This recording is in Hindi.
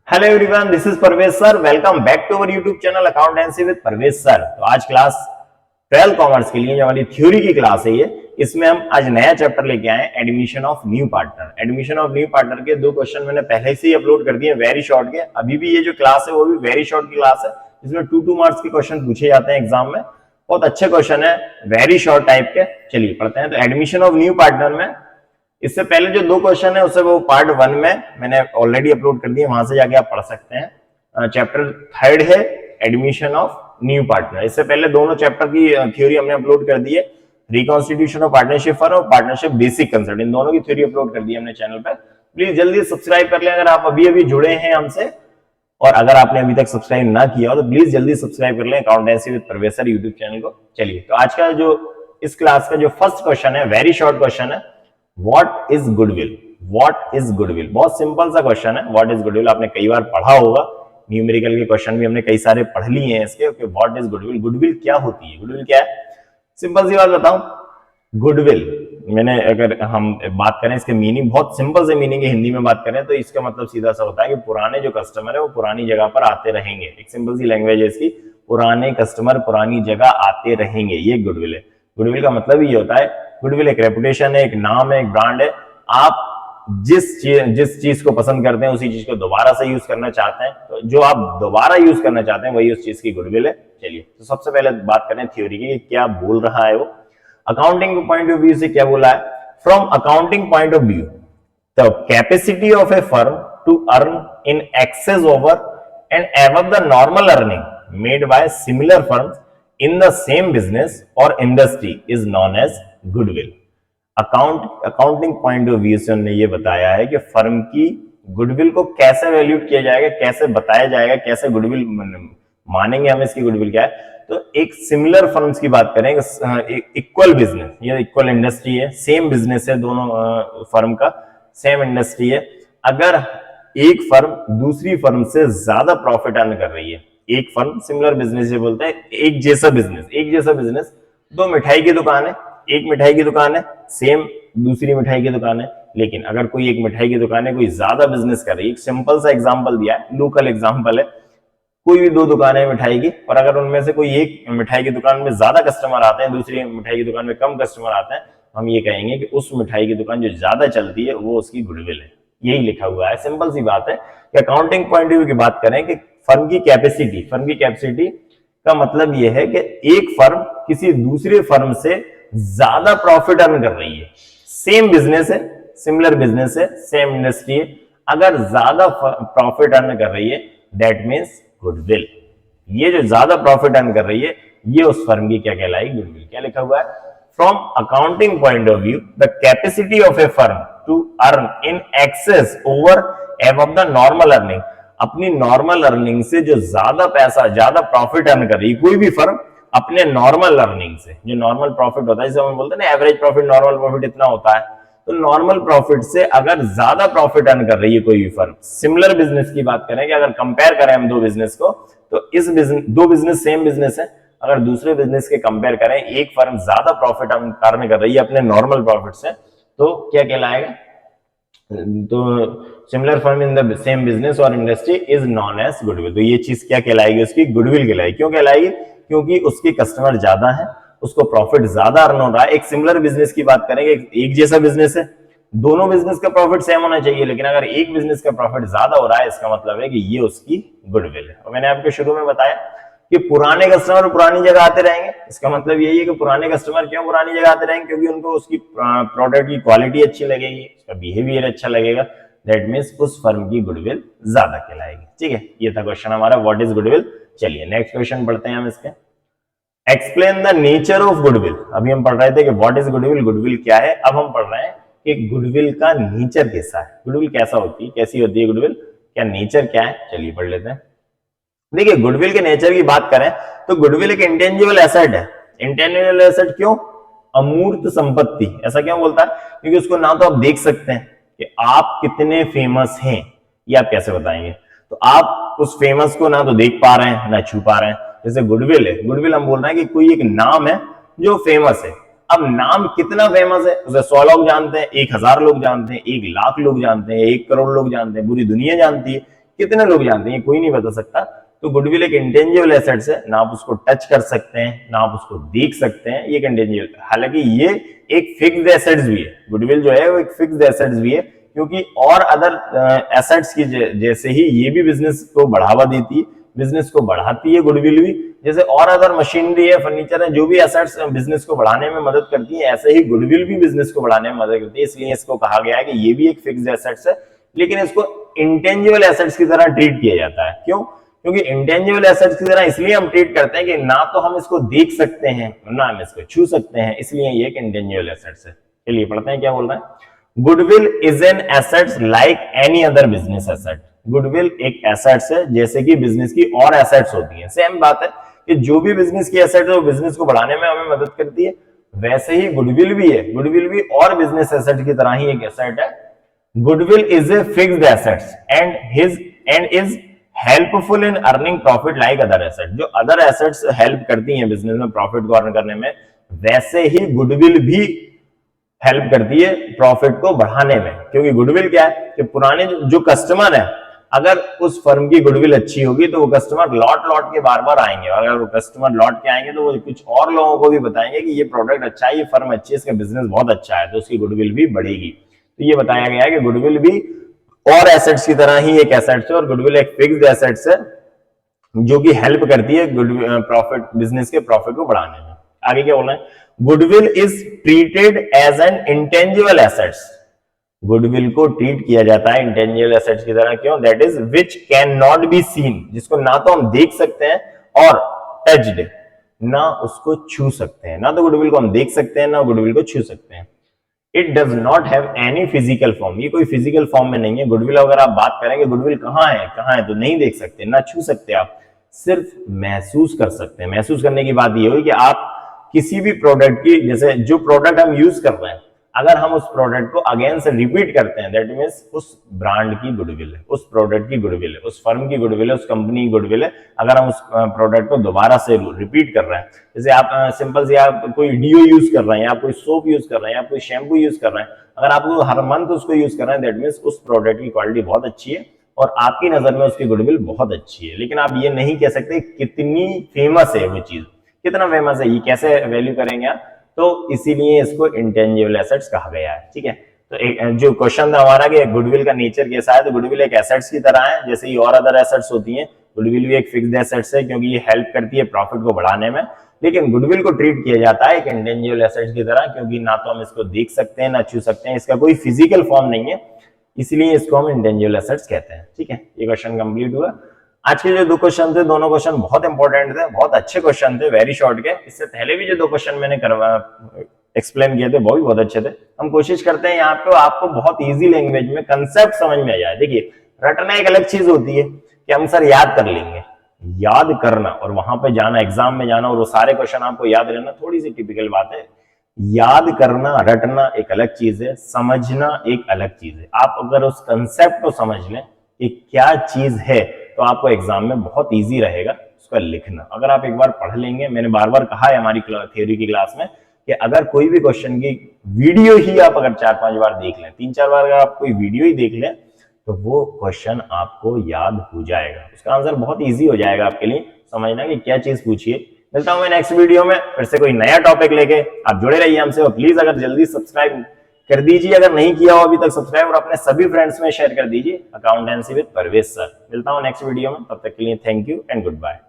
Hello everyone, this is Parvez sir. Welcome back to our YouTube channel accountancy with Parvez sir. तो आज क्लास 12 कॉमर्स के लिए जो हमारी थ्योरी की क्लास है इसमें हम आज नया चैप्टर लेके आए, admission of new partner. Admission of new partner के 2 क्वेश्चन मैंने पहले से ही अपलोड कर दिए, वेरी शॉर्ट के। अभी भी ये जो क्लास है वो भी वेरी शॉर्ट की क्लास है, इसमें 2 मार्क्स के क्वेश्चन पूछे जाते हैं एग्जाम में। बहुत अच्छे क्वेश्चन है, वेरी शॉर्ट टाइप के। चलिए पढ़ते हैं। तो एडमिशन ऑफ न्यू पार्टनर में इससे पहले जो 2 क्वेश्चन है उससे वो पार्ट 1 में मैंने ऑलरेडी अपलोड कर दिए, वहां से जाके आप पढ़ सकते हैं। चैप्टर 3 है एडमिशन ऑफ न्यू पार्टनर। इससे पहले दोनों चैप्टर की थ्योरी हमने अपलोड कर दी है, रिकॉन्स्टिट्यूशन ऑफ पार्टनरशिप फर्म और पार्टनरशिप बेसिक कंसेप्ट, इन दोनों की थ्योरी अपलोड कर दी है हमने चैनल पर। प्लीज जल्दी सब्सक्राइब कर लें अगर आप अभी अभी जुड़े हैं हमसे, और अगर आपने अभी तक सब्सक्राइब ना किया हो तो प्लीज जल्दी सब्सक्राइब कर लें accountancy with Parvez sir YouTube channel को। चलिए, तो आज का जो इस क्लास का जो फर्स्ट क्वेश्चन है, वेरी शॉर्ट क्वेश्चन है, what is goodwill. What is goodwill, बहुत सिंपल सा क्वेश्चन है। व्हाट इज गुडविल आपने कई बार पढ़ा होगा, न्यूमेरिकल के क्वेश्चन भी हमने कई सारे पढ़ लिए हैं इसके। Okay, what is goodwill, goodwill क्या होती है, गुडविल क्या है। सिंपल सी बात बताऊं, गुडविल मैंने अगर हम बात करें इसके मीनिंग, बहुत सिंपल से मीनिंग है, हिंदी में बात करें तो इसका मतलब सीधा सा होता है कि पुराने जो कस्टमर है वो पुरानी जगह पर आते रहेंगे। एक सिंपल सी लैंग्वेज है इसकी, पुराने कस्टमर पुरानी जगह आते रहेंगे, ये गुडविल है। गुडविल का मतलब ये होता है, गुडविल एक रेपुटेशन है, एक नाम है, एक ब्रांड है। आप जिस चीज को पसंद करते हैं उसी चीज को दोबारा से यूज करना चाहते हैं, तो जो आप दोबारा यूज करना चाहते हैं वही उस चीज की गुडविल है। चलिए, तो सबसे पहले बात करें थ्योरी की, क्या बोल रहा है वो। अकाउंटिंग पॉइंट ऑफ व्यू से क्या बोला है, from accounting point of view the capacity of a firm to earn in excess over and above the normal earning made by similar firms in the same business और industry is known as goodwill. Accounting point of view से उन्होंने ये बताया है कि फर्म की गुडविल को कैसे वैल्यूट किया जाएगा, कैसे बताया जाएगा, कैसे गुडविल मानेंगे हम इसकी गुडविल क्या है। तो एक सिमिलर फर्म्स की बात करें, इक्वल बिजनेस, ये इक्वल इंडस्ट्री है, सेम बिजनेस है, दोनों फर्म का सेम इंडस्ट्री है। अगर एक फर्म दूसरी फर्म से ज्यादा प्रॉफिट अर्न कर रही है, एक फर्म सिमिलर बिजनेस ये बोलते हैं, एक जैसा बिजनेस, 2 मिठाई की दुकान है, एक मिठाई की दुकान है, सेम दूसरी मिठाई की दुकान है, लेकिन अगर कोई एक मिठाई की दुकान है, कोई ज्यादा बिजनेस कर रही है, एक सिंपल सा एग्जांपल दिया है, लोकल एग्जांपल है, कोई भी 2 दुकानें मिठाई की, और अगर उनमें से कोई एक मिठाई की दुकान में ज्यादा कस्टमर आते हैं, दूसरी मिठाई की दुकान में कम कस्टमर आते हैं, हम ये कहेंगे कि उस मिठाई की दुकान जो ज्यादा चलती है वो उसकी गुडविल है। यही लिखा हुआ है, सिंपल सी बात है। कि अकाउंटिंग पॉइंट ऑफ व्यू की बात करें कि फर्म की कैपेसिटी का मतलब यह है कि एक फर्म किसी दूसरे फर्म से ज्यादा प्रॉफिट अर्न कर रही है, सेम बिजनेस है, सिमिलर बिजनेस है, सेम इंडस्ट्री है, अगर ज्यादा प्रॉफिट अर्न कर रही है दैट मींस गुडविल। ये जो ज्यादा प्रॉफिट अर्न कर रही है ये उस फर्म की क्या कहलाएगी, गुडविल। क्या लिखा हुआ है, from accounting point of view the capacity of a firm to earn in excess over above the normal earning, अपनी नॉर्मल अर्निंग से जो ज्यादा पैसा, ज्यादा प्रॉफिट अर्न कर रही है कोई भी फर्म अपने नॉर्मल अर्निंग से, जो नॉर्मल प्रॉफिट होता है, जैसे हम बोलते हैं ना एवरेज प्रॉफिट, नॉर्मल प्रॉफिट इतना होता है, तो नॉर्मल प्रॉफिट से अगर ज्यादा प्रॉफिट अर्न कर रही है कोई भी फर्म, सिमिलर बिजनेस की बात करें कि अगर कंपेयर करें हम 2 बिजनेस को, तो इस बिजनेस, 2 बिजनेस सेम बिजनेस है, अगर दूसरे बिजनेस के कंपेयर करें, एक फर्म ज्यादा प्रॉफिट अर्न कर रही है अपने नॉर्मल प्रॉफिट से, तो क्या कहलाएगा, तो similar firm in the same business और industry is known as goodwill. तो ये चीज क्या कहलाएगी, उसकी गुडविल कहलाएगी। क्यों कहलाएगी, क्योंकि उसके कस्टमर ज्यादा है, उसको प्रॉफिट ज्यादा अर्न हो रहा है। एक सिमिलर बिजनेस की बात करेंगे, एक जैसा बिजनेस है, दोनों बिजनेस का प्रॉफिट सेम होना चाहिए, लेकिन अगर एक बिजनेस का प्रॉफिट ज्यादा हो रहा है इसका मतलब है कि ये उसकी गुडविल है। और मैंने आपको शुरू में बताया कि पुराने कस्टमर पुरानी जगह आते रहेंगे, इसका मतलब यही है कि पुराने कस्टमर क्यों पुरानी जगह आते रहेंगे, क्योंकि उनको उसकी प्रोडक्ट की क्वालिटी अच्छी लगेगी, उसका बिहेवियर अच्छा लगेगा, दैट मींस उस फर्म की गुडविल ज्यादा कहलाएगी। ठीक है, ये था क्वेश्चन हमारा, व्हाट इज गुडविल। चलिए नेक्स्ट क्वेश्चन पढ़ते हैं हम इसके। Explain the nature of goodwill. अभी हम पढ़ रहे थे कि व्हाट इज गुडविल, गुडविल क्या है, अब हम पढ़ रहे हैं कि गुडविल का नेचर कैसा है, गुडविल कैसा होती है, कैसी होती है गुडविल, क्या नेचर क्या है। चलिए पढ़ लेते हैं। देखिए, गुडविल के नेचर की बात करें तो गुडविल एक इंटेंजिबल एसेट है। इंटेंजिबल एसेट क्यों, अमूर्त संपत्ति, ऐसा क्यों बोलता है, क्योंकि उसको ना तो आप देख सकते हैं कि आप कितने फेमस हैं, ये आप कैसे बताएंगे, तो आप उस फेमस को ना तो देख पा रहे हैं ना छू पा रहे हैं। जैसे गुडविल है, गुडविल हम बोल रहे हैं कि कोई एक नाम है जो फेमस है। अब नाम कितना फेमस है, उसे 100 लोग जानते हैं, 1000 लोग जानते हैं, 1 लाख लोग जानते हैं, 1 करोड़ लोग जानते हैं, पूरी दुनिया जानती है, कितने लोग जानते हैं, कोई नहीं बता सकता। तो गुडविल एक इंटेंजिबल एसेट्स है, ना आप उसको टच कर सकते हैं, ना आप उसको देख सकते हैं, ये एक इंटेंजिबल। हालांकि ये एक फिक्स्ड एसेट्स भी है, गुडविल जो है वो एक फिक्स्ड एसेट्स भी है, क्योंकि और अदर एसेट्स की जैसे ही ये भी बिजनेस को बढ़ावा देती है, बिजनेस को बढ़ाती है गुडविल भी। जैसे और अदर मशीनरी है, फर्नीचर है, जो भी एसेट्स बिजनेस को बढ़ाने में मदद करती है, ऐसे ही गुडविल भी बिजनेस को बढ़ाने में मदद करती है। इसलिए इसको कहा गया है कि ये भी एक फिक्स्ड एसेट्स है, लेकिन इसको इंटेंजिबल एसेट्स की तरह ट्रीट किया जाता है। क्यों? क्योंकि इंटेंजिबल एसेट्स की तरह इसलिए हम ट्रीट करते हैं कि ना तो हम इसको देख सकते हैं, ना हम इसको छू सकते हैं, इसलिए ये एक इंटेंजिबल एसेट्स है। चलिए पढ़ते हैं क्या बोल रहे हैं। Goodwill is an assets like any other business asset. Goodwill एक एसेट्स है जैसे कि बिजनेस की और एसेट्स होती है। सेम बात है कि जो भी बिजनेस की एसेट है वो बिजनेस को बढ़ाने में हमें मदद करती है, वैसे ही गुडविल भी है। गुडविल भी और बिजनेस एसेट की तरह ही एक एसेट है। Goodwill is a fixed assets and is helpful in earning profit like other asset. जो अदर एसेट्स हेल्प करती हैं बिजनेस में प्रॉफिट को अर्न करने में, वैसे ही गुडविल भी हेल्प करती है प्रॉफिट को बढ़ाने में। क्योंकि गुडविल क्या है कि पुराने जो कस्टमर है, अगर उस फर्म की गुडविल अच्छी होगी तो वो कस्टमर लौट के बार बार आएंगे, और अगर वो कस्टमर लौट के आएंगे तो वो कुछ और लोगों को भी बताएंगे कि ये प्रोडक्ट अच्छा है, ये फर्म अच्छी है, इसका बिजनेस बहुत अच्छा है, तो उसकी गुडविल भी बढ़ेगी। तो ये बताया गया है कि गुडविल भी और एसेट्स की तरह ही एक एसेट्स है, और गुडविल एक फिक्स्ड एसेट्स है जो कि हेल्प करती है प्रॉफिट, बिजनेस के प्रॉफिट को बढ़ाने में। आगे क्या बोलना है, goodwill is treated as an intangible assets. Goodwill को ट्रीट किया जाता है इंटेंजिबल एसेट्स की तरह। क्यों? That is which can not be seen, जिसको ना तो हम देख सकते हैं और टच्ड, ना उसको छू सकते हैं। ना तो गुडविल को हम देख सकते हैं, ना गुडविल को छू सकते हैं। It does not have any physical form, ये कोई फिजिकल फॉर्म में नहीं है। गुडविल अगर आप बात करेंगे गुडविल कहाँ है तो नहीं देख सकते, ना छू सकते, आप सिर्फ महसूस कर सकते हैं। महसूस करने की बात ये हुई कि आप किसी भी प्रोडक्ट की, जैसे जो प्रोडक्ट हम यूज कर रहे हैं, अगर हम उस प्रोडक्ट को अगेन से रिपीट करते हैं, दैट मीन्स उस ब्रांड की गुडविल है, उस प्रोडक्ट की गुडविल है, उस फर्म की गुडविल है, उस कंपनी की गुडविल है। अगर हम उस प्रोडक्ट को दोबारा से रिपीट कर रहे हैं, जैसे आप सिंपल से आप कोई डीओ यूज कर रहे हैं, आप कोई सोप यूज कर रहे हैं, आप कोई शैम्पू यूज कर रहे हैं, अगर आप हर मंथ उसको यूज कर रहे हैं, दैट मीन्स उस प्रोडक्ट की क्वालिटी बहुत अच्छी है और आपकी नजर में उसकी गुडविल बहुत अच्छी है। लेकिन आप ये नहीं कह सकते कितनी फेमस है वो चीज, कितना फेमस है, ये कैसे वैल्यू करेंगे आप? तो इसीलिए इसको इंटेंजिबल एसेट्स कहा गया है। ठीक है, तो एक जो क्वेश्चन था हमारा कि गुडविल का नेचर कैसा है, तो गुडविल एक एसेट्स की तरह है जैसे ही और अदर एसेट्स होती हैं। गुडविल भी एक फिक्स्ड एसेट्स है क्योंकि ये हेल्प करती है प्रॉफिट को बढ़ाने में, लेकिन गुडविल को ट्रीट किया जाता है एक इंटेंजिबल एसेट्स की तरह, क्योंकि ना तो हम इसको देख सकते हैं ना छू सकते हैं, इसका कोई फिजिकल फॉर्म नहीं है, इसलिए इसको हम इंटेंजिबल एसेट्स कहते हैं। ठीक है, ये क्वेश्चन कंप्लीट हुआ। आज के जो दो क्वेश्चन थे, दोनों क्वेश्चन बहुत इंपॉर्टेंट थे, बहुत अच्छे क्वेश्चन थे, वेरी शॉर्ट के। इससे पहले भी जो दो क्वेश्चन मैंने एक्सप्लेन किए थे वो भी बहुत अच्छे थे। हम कोशिश करते हैं यहाँ पे आपको बहुत इजी लैंग्वेज में कंसेप्ट समझ में आ जाए। देखिए, रटना एक अलग चीज होती है कि हम सर याद कर लेंगे, याद करना और वहां पे जाना, एग्जाम में जाना और वो सारे क्वेश्चन आपको याद रहना थोड़ी सी टिपिकल बात है। याद करना, रटना एक अलग चीज है, समझना एक अलग चीज है। आप अगर उस कंसेप्ट को समझ लें कि क्या चीज है, तो आपको एग्जाम में बहुत इजी रहेगा उसका लिखना। अगर आप एक बार पढ़ लेंगे, मैंने बार बार कहा है हमारी थ्योरी की क्लास में कि अगर कोई भी क्वेश्चन की वीडियो ही आप अगर 4-5 बार देख लें, 3-4 बार अगर आप कोई वीडियो ही देख लें, तो वो क्वेश्चन आपको याद हो जाएगा, उसका आंसर बहुत इजी हो जाएगा आपके लिए समझना कि क्या चीज पूछिए। मिलता हूं मैं नेक्स्ट वीडियो में फिर से कोई नया टॉपिक लेके। आप जुड़े रहिए हमसे और प्लीज अगर जल्दी सब्सक्राइब कर दीजिए, अगर नहीं किया हो अभी तक सब्सक्राइब, और अपने सभी फ्रेंड्स में शेयर कर दीजिए। Accountancy with Parvez sir. मिलता हूं नेक्स्ट वीडियो में, तब तक के लिए thank you and good bye.